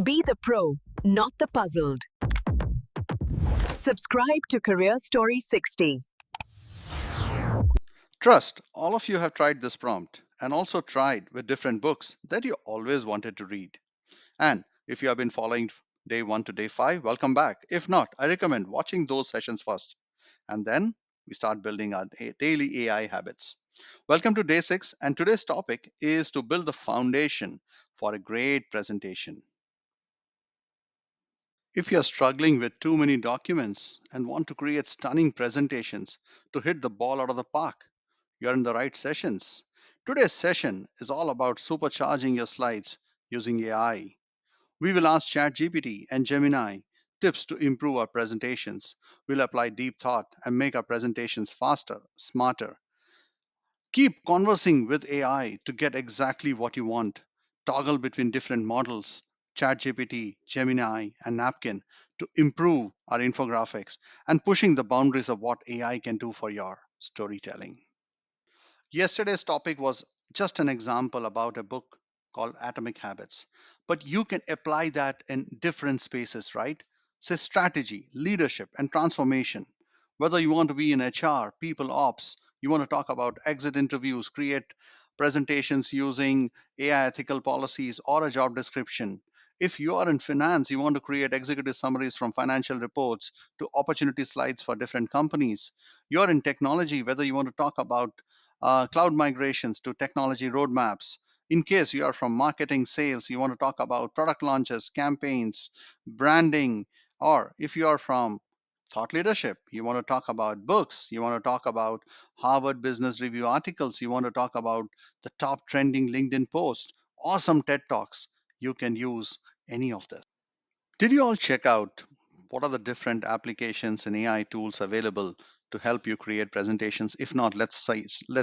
Be the pro, not the puzzled. Subscribe to Career Story 60. Trust, all of you have tried this prompt and also tried with different books that you always wanted to read. And if you have been following day 1 to day 5, welcome back. If not, I recommend watching those sessions first. And then we start building our daily AI habits. Welcome to day 6, and today's topic is to build the foundation for a great presentation. If you're struggling with too many documents and want to create stunning presentations to hit the ball out of the park, you're in the right sessions. Today's session is all about supercharging your slides using AI. We will ask ChatGPT and Gemini tips to improve our presentations. We'll apply deep thought and make our presentations faster, smarter. Keep conversing with AI to get exactly what you want. Toggle between different models, ChatGPT, Gemini, and Napkin to improve our infographics and pushing the boundaries of what AI can do for your storytelling. Yesterday's topic was just an example about a book called Atomic Habits, but you can apply that in different spaces, right? Say strategy, leadership, and transformation. Whether you want to be in HR, people ops, you want to talk about exit interviews, create presentations using AI ethical policies or a job description. If you are in finance, you want to create executive summaries from financial reports to opportunity slides for different companies. You're in technology, whether you want to talk about cloud migrations to technology roadmaps. In case you are from marketing, sales, you want to talk about product launches, campaigns, branding, or if you are from thought leadership, you want to talk about books, you want to talk about Harvard Business Review articles, you want to talk about the top trending LinkedIn posts, or some TED Talks, you can use any of this. Did you all check out what are the different applications and AI tools available to help you create presentations? If not, let's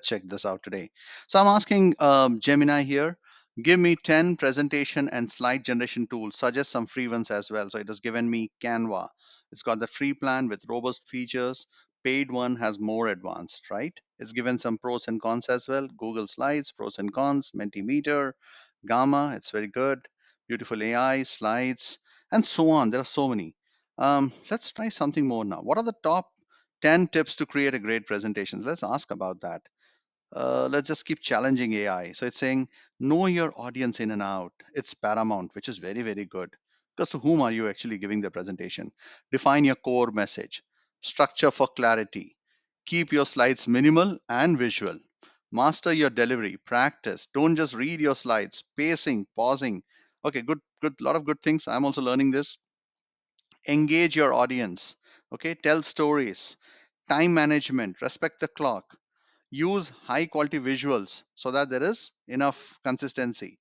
check this out today. So I'm asking Gemini here, give me 10 presentation and slide generation tools. Suggest some free ones as well. So it has given me Canva. It's got the free plan with robust features. Paid one has more advanced, right? It's given some pros and cons as well. Google Slides, pros and cons, Mentimeter, Gamma, it's very good. Beautiful AI, slides, and so on. There are so many. Let's try something more now. What are the top 10 tips to create a great presentation? Let's ask about that. Let's just keep challenging AI. So it's saying, know your audience in and out. It's paramount, which is very, very good. Because to whom are you actually giving the presentation? Define your core message. Structure for clarity. Keep your slides minimal and visual. Master your delivery. Practice. Don't just read your slides. Pacing, pausing. Okay, good, good. Lot of good things. I'm also learning this. Engage your audience. Okay, tell stories. Time management. Respect the clock. Use high quality visuals so that there is enough consistency.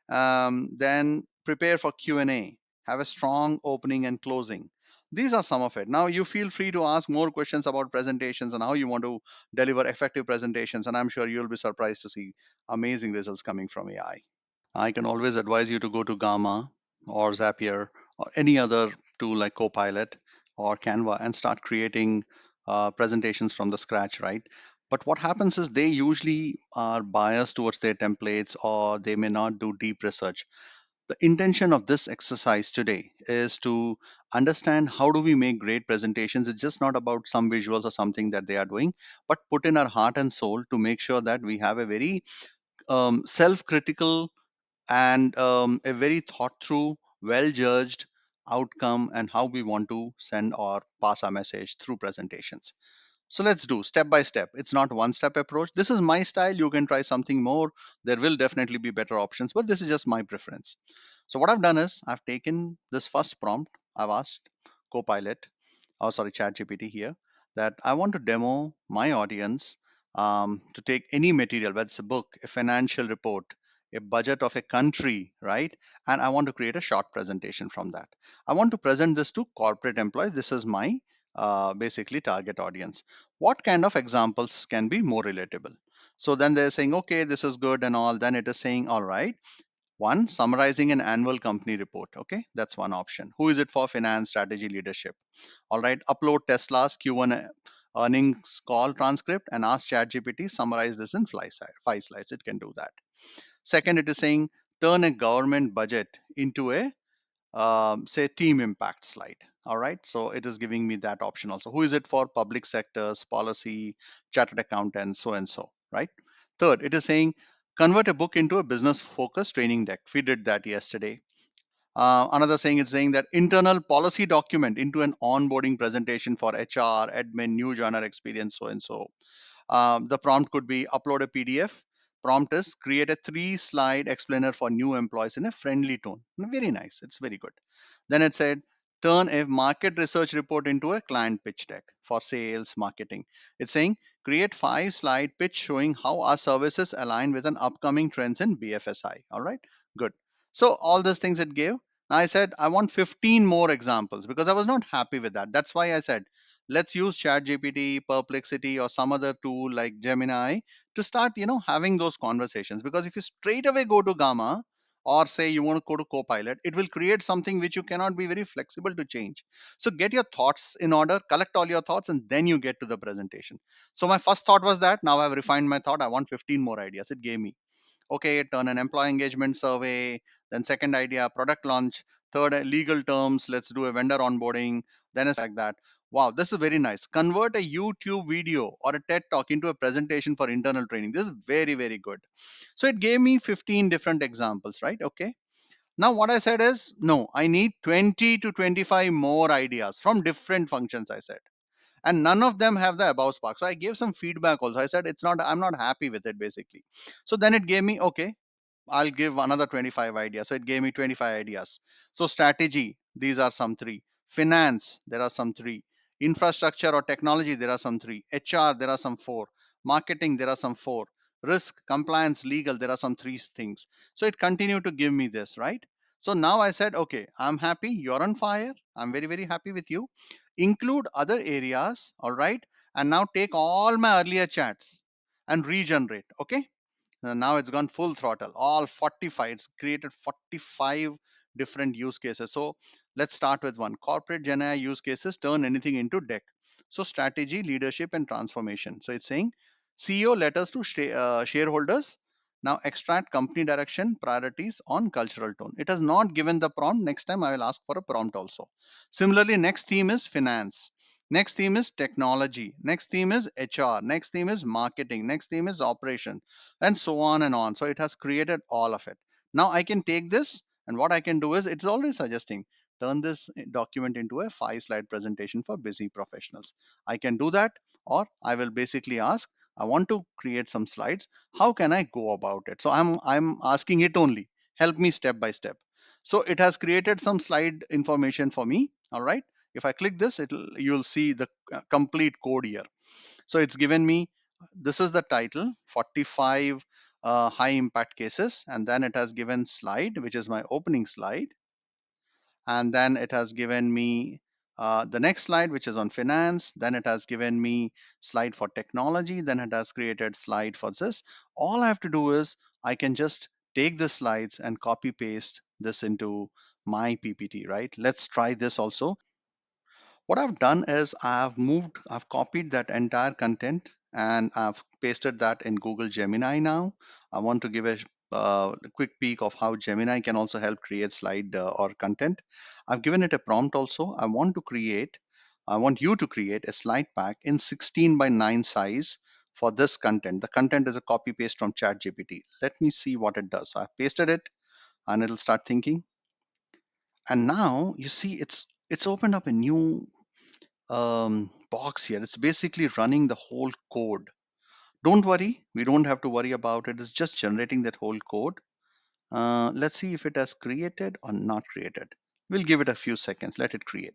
Then prepare for Q&A. Have a strong opening and closing. These are some of it. Now you feel free to ask more questions about presentations and how you want to deliver effective presentations, and I'm sure you'll be surprised to see amazing results coming from AI. I can always advise you to go to Gamma or Zapier or any other tool like Copilot or Canva and start creating presentations from the scratch, right? But what happens is they usually are biased towards their templates or they may not do deep research. The intention of this exercise today is to understand how do we make great presentations. It's just not about some visuals or something that they are doing, but put in our heart and soul to make sure that we have a very self-critical and a very thought through, well judged outcome and how we want to send or pass our message through presentations. So let's do step by step. It's not one step approach. This is my style. You can try something more. There will definitely be better options, but this is just my preference. So what I've done is I've taken this first prompt. I've asked Copilot, oh sorry, ChatGPT here, that I want to demo my audience to take any material, whether it's a book, a financial report, a budget of a country, right? And I want to create a short presentation from that. I want to present this to corporate employees. This is my basically target audience. What kind of examples can be more relatable? So then they're saying, okay, this is good and all. Then it is saying, all right, one, summarizing an annual company report. Okay, that's one option. Who is it for? Finance, strategy, leadership. All right, upload Tesla's Q1 earnings call transcript and ask ChatGPT summarize this in 5 slides. It can do that. Second, it is saying turn a government budget into a say team impact slide. All right, so it is giving me that option also. Who is it for? Public sectors, policy, chartered accountants, so and so, right? Third, it is saying convert a book into a business focused training deck. We did that yesterday. Another saying, it's saying that internal policy document into an onboarding presentation for HR, admin, new joiner experience, so and so. The prompt could be upload a PDF. Prompt is create a 3-slide explainer for new employees in a friendly tone. Very nice. It's very good. Then it said turn a market research report into a client pitch deck for sales marketing. It's saying create 5-slide pitch showing how our services align with an upcoming trends in BFSI. All right, good. So all these things it gave. Now I said I want 15 more examples because I was not happy with that. That's why I said let's use ChatGPT, Perplexity, or some other tool like Gemini to start, having those conversations. Because if you straight away go to Gamma, or say you want to go to Copilot, it will create something which you cannot be very flexible to change. So get your thoughts in order, collect all your thoughts, and then you get to the presentation. So my first thought was that. Now I've refined my thought. I want 15 more ideas. It gave me. Okay, turn an employee engagement survey. Then second idea, product launch. Third, legal terms. Let's do a vendor onboarding. Then it's like that. Wow, this is very nice. Convert a YouTube video or a TED talk into a presentation for internal training. This is very, very good. So it gave me 15 different examples, right? Okay. Now what I said is, no, I need 20 to 25 more ideas from different functions, I said. And none of them have the above spark. So I gave some feedback also. I said I'm not happy with it basically. So then it gave me, okay, I'll give another 25 ideas. So it gave me 25 ideas. So strategy, these are some three. Finance, there are some three. Infrastructure or technology, there are some three. HR, there are some four. Marketing, there are some four. Risk, compliance, legal, there are some three things. So it continued to give me this, right? So now I said, okay, I'm happy. You're on fire. I'm very, very happy with you. Include other areas, all right? And now take all my earlier chats and regenerate, okay? Now it's gone full throttle, all 45. It's created 45 different use cases. So let's start with one. Corporate Gen AI use cases turn anything into deck. So strategy, leadership, and transformation. So it's saying CEO letters to shareholders. Now extract company direction, priorities on cultural tone. It has not given the prompt. Next time I will ask for a prompt also. Similarly, next theme is finance. Next theme is technology. Next theme is HR. Next theme is marketing. Next theme is operation, and so on and on. So it has created all of it. Now I can take this, and what I can do is it's always suggesting turn this document into a 5-slide presentation for busy professionals. I can do that, or I will basically ask, I want to create some slides. How can I go about it? So I'm asking it only. Help me step by step. So it has created some slide information for me. All right. If I click this, you'll see the complete code here. So it's given me, this is the title, 45 high impact cases, and then it has given slide, which is my opening slide, and then it has given me the next slide, which is on finance. Then it has given me slide for technology. Then it has created slide for this. All I have to do is I can just take the slides and copy paste this into my PPT, right? Let's try this also. What I've done is I've copied that entire content and I've pasted that in Google Gemini now. I want to give a quick peek of how Gemini can also help create slide or content. I've given it a prompt also. I want you to create a slide pack in 16 by 9 size for this content. The content is a copy paste from ChatGPT. Let me see what it does. So I've pasted it and it'll start thinking. And now you see it's opened up a new box here. It's basically running the whole code. Don't worry, we don't have to worry about it. It's just generating that whole code. Let's see if it has created or not created. We'll give it a few seconds. Let it create.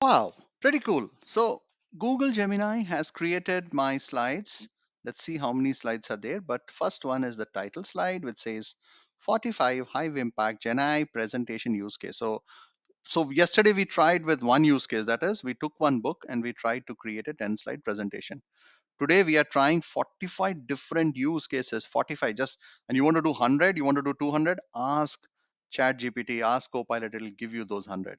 Wow, pretty cool. So Google Gemini has created my slides. Let's see how many slides are there. But first one is the title slide, which says 45 high impact Gen AI presentation use case. So yesterday we tried with one use case, that is we took one book and we tried to create a 10-slide presentation. Today we are trying 45 different use cases. 45 just, and you want to do 100, you want to do 200, ask ChatGPT, ask Copilot, it'll give you those 100.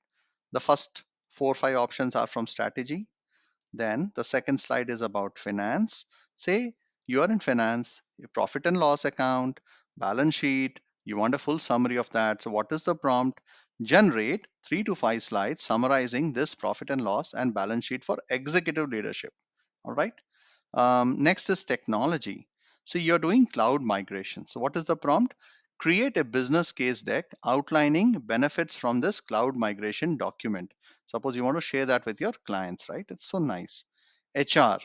The first 4 or 5 options are from strategy. Then the second slide is about finance. Say you are in finance, a profit and loss account, balance sheet. You want a full summary of that. So what is the prompt? Generate 3 to 5 slides summarizing this profit and loss and balance sheet for executive leadership. All right. Next is technology. So you're doing cloud migration. So what is the prompt? Create a business case deck outlining benefits from this cloud migration document. Suppose you want to share that with your clients, right? It's so nice. HR.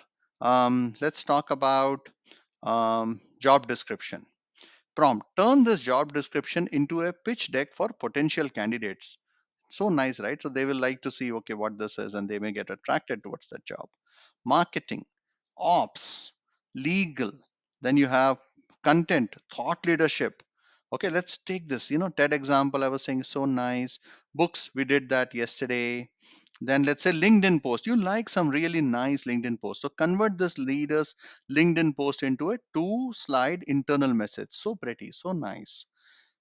Let's talk about job description. Prompt: turn this job description into a pitch deck for potential candidates. So nice, right? So they will like to see, okay, what this is, and they may get attracted towards that job. Marketing, ops, legal, then you have content, thought leadership. Okay, let's take this, TED example I was saying, so nice. Books, we did that yesterday. Then let's say LinkedIn post. You like some really nice LinkedIn post. So convert this leader's LinkedIn post into a 2 slide internal message. So pretty, so nice.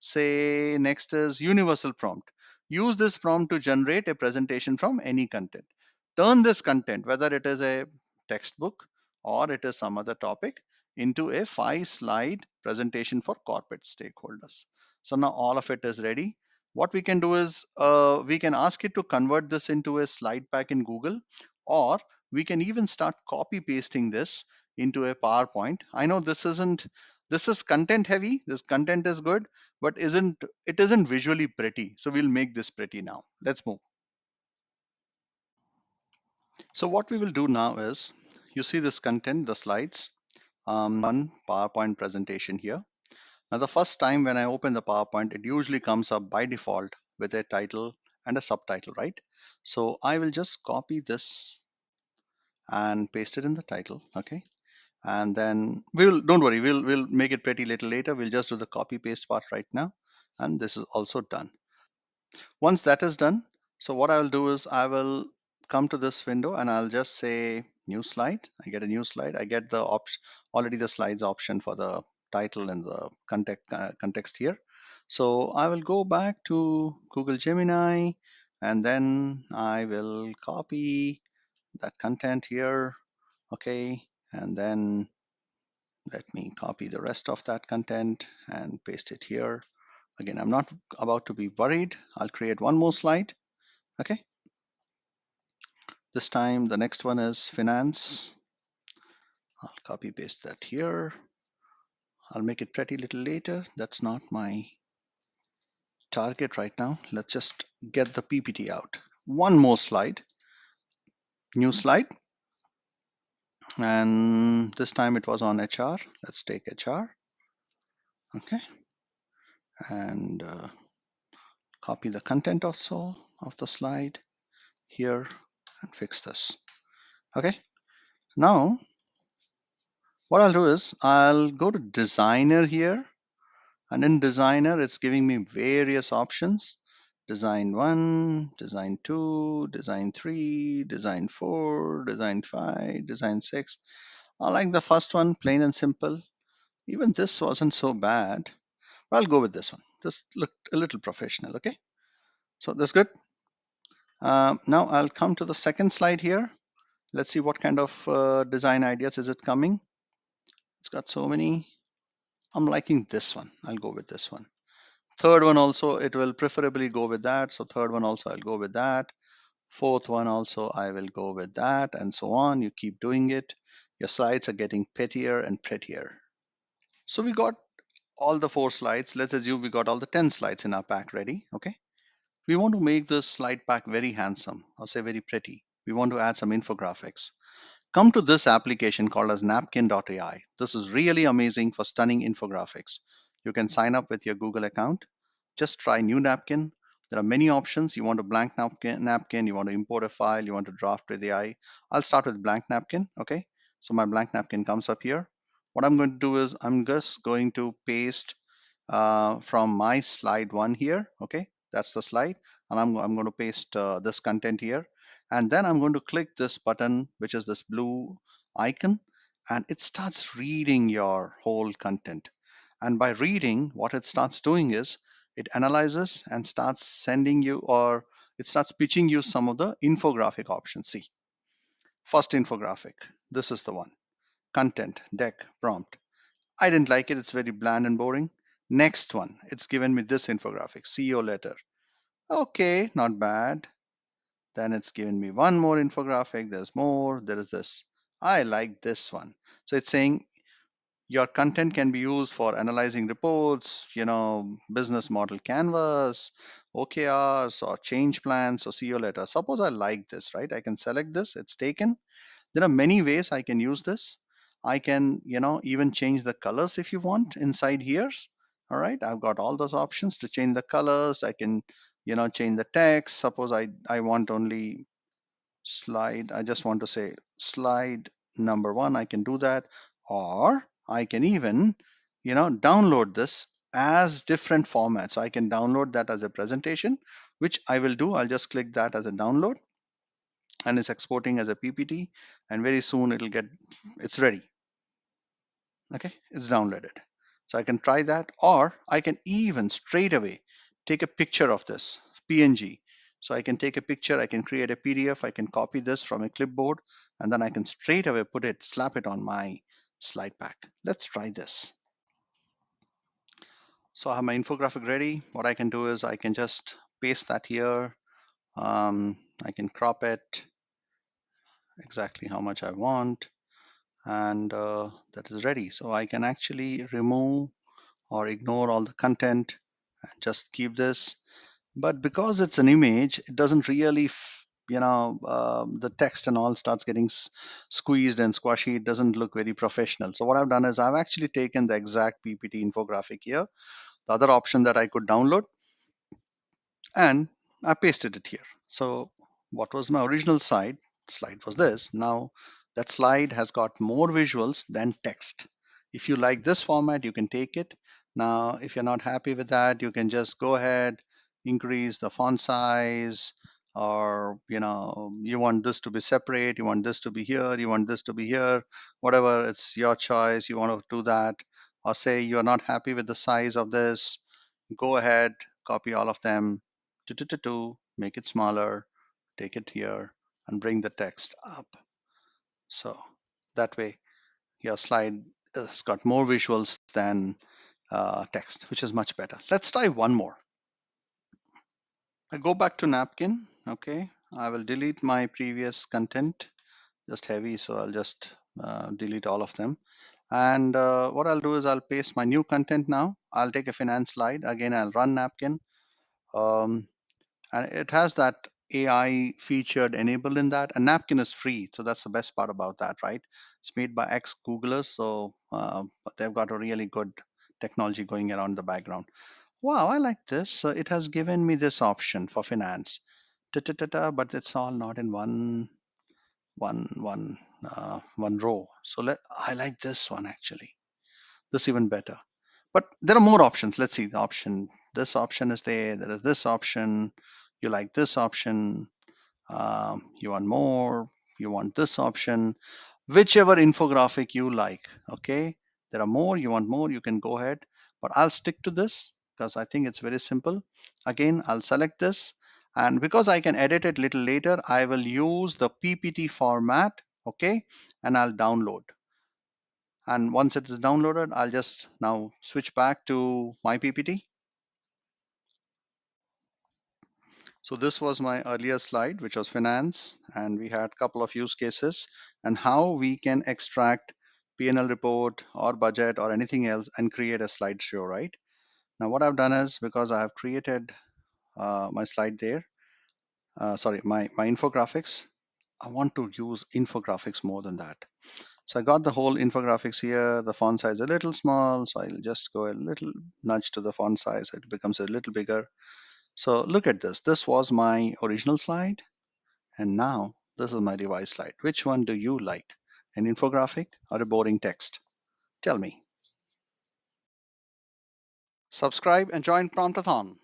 Say next is universal prompt. Use this prompt to generate a presentation from any content. Turn this content, whether it is a textbook or it is some other topic, into a 5 slide presentation for corporate stakeholders. So now all of it is ready. What we can do is we can ask it to convert this into a slide pack in Google, or we can even start copy pasting this into a PowerPoint. I know this is content heavy, this content is good, but isn't visually pretty. So we'll make this pretty now. Let's move. So what we will do now is, you see this content, the slides, one PowerPoint presentation here. Now the first time when I open the PowerPoint, it usually comes up by default with a title and a subtitle, right? So I will just copy this and paste it in the title. Okay. And then don't worry, we'll make it pretty little later. We'll just do the copy paste part right now. And this is also done. Once that is done, so what I'll do is I will come to this window and I'll just say new slide. I get a new slide. I get the option, already the slides option for the title and the context here. So I will go back to Google Gemini and then I will copy that content here. Okay. And then let me copy the rest of that content and paste it here. Again, I'm not about to be worried. I'll create one more slide. Okay. This time the next one is finance. I'll copy paste that here. I'll make it pretty little later. That's not my target right now. Let's just get the PPT out. One more slide, new slide. And this time it was on HR. Let's take HR. Okay. And copy the content also of the slide here and fix this. Okay. Now what I'll do is I'll go to designer here. And in designer, it's giving me various options. Design 1, design 2, design 3, design 4, design 5, design 6. I like the first one, plain and simple. Even this wasn't so bad. But I'll go with this one. This looked a little professional, okay? So that's good. Now I'll come to the second slide here. Let's see what kind of design ideas is it coming. It's got so many. I'm liking this one. I'll go with this one. Third one also, it will preferably go with that. So third one also, I'll go with that. Fourth one also, I will go with that, and so on. You keep doing it. Your slides are getting prettier and prettier. So we got all the 4 slides. Let's assume we got all the 10 slides in our pack ready. Okay. We want to make this slide pack very handsome, or say very pretty. We want to add some infographics. Come to this application called as Napkin AI. This is really amazing for stunning infographics. You can sign up with your Google account. Just try new napkin. There are many options. You want a blank napkin, you want to import a file, you want to draft with AI. I'll start with blank napkin. Okay. So my blank napkin comes up here. What I'm going to do is I'm just going to paste from my slide 1 here. Okay. That's the slide. And I'm going to paste this content here. And then I'm going to click this button, which is this blue icon, and it starts reading your whole content. And by reading, what it starts doing is it analyzes and starts sending you, or it starts pitching you some of the infographic options. See, first infographic, this is the one: content, deck, prompt. I didn't like it, it's very bland and boring. Next one, it's given me this infographic: CEO letter. Okay, not bad. Then it's given me one more infographic. There's more. There is this. I like this one. So it's saying your content can be used for analyzing reports, business model canvas, OKRs, or change plans, or see you later. Suppose I like this, right? I can select this. It's taken. There are many ways I can use this. I can, even change the colors if you want inside here. All right, I've got all those options to change the colors. I can, change the text. Suppose I want only slide, I just want to say slide number one. I can do that. Or I can even, download this as different formats. I can download that as a presentation, which I will do. I'll just click that as a download, and it's exporting as a PPT, and very soon it's ready. Okay, it's downloaded. So I can try that, or I can even straight away take a picture of this PNG. So I can take a picture, I can create a PDF, I can copy this from a clipboard, and then I can straight away slap it on my slide pack. Let's try this. So I have my infographic ready. What I can do is I can just paste that here. I can crop it exactly how much I want, and that is ready. So I can actually remove or ignore all the content and just keep this. But because it's an image, it doesn't really the text and all starts getting squeezed and squashy. It doesn't look very professional. So what I've done is I've actually taken the exact PPT infographic here, the other option that I could download, and I pasted it here. So what was my original slide was this. Now that slide has got more visuals than text. If you like this format, you can take it. Now, if you're not happy with that, you can just go ahead, increase the font size, or you want this to be separate, you want this to be here, you want this to be here, whatever, it's your choice. You want to do that, or say you're not happy with the size of this, go ahead, copy all of them, make it smaller, take it here, and bring the text up. So that way, your slide has got more visuals than text, which is much better. Let's try one more. I go back to Napkin. Okay, I will delete my previous content, just heavy, so I'll just delete all of them. And what I'll do is I'll paste my new content now. I'll take a finance slide. Again, I'll run Napkin. Um, and it has that AI featured enabled in that. And Napkin is free, so that's the best part about that, right? It's made by ex Googlers, so they've got a really good technology going around the background. Wow, I like this. So it has given me this option for finance, but it's all not in one row. So I like this one actually. This even better. But there are more options. Let's see the option. This option is there. There is this option. You like this option. You want more. You want this option. Whichever infographic you like. Okay. There are more. You want more. You can go ahead. But I'll stick to this because I think it's very simple. Again, I'll select this. And because I can edit it little later, I will use the PPT format. Okay. And I'll download. And once it is downloaded, I'll just now switch back to my PPT. So this was my earlier slide, which was finance, and we had a couple of use cases and how we can extract P&L report or budget or anything else and create a slideshow, right? Now what I've done is, because I have created my slide there, sorry, my infographics, I want to use infographics more than that. So I got the whole infographics here. The font size is a little small, so I'll just go a little nudge to the font size. It becomes a little bigger. So look at this. This was my original slide, and now this is my revised slide. Which one do you like? An infographic or a boring text? Tell me. Subscribe and join Promptathon.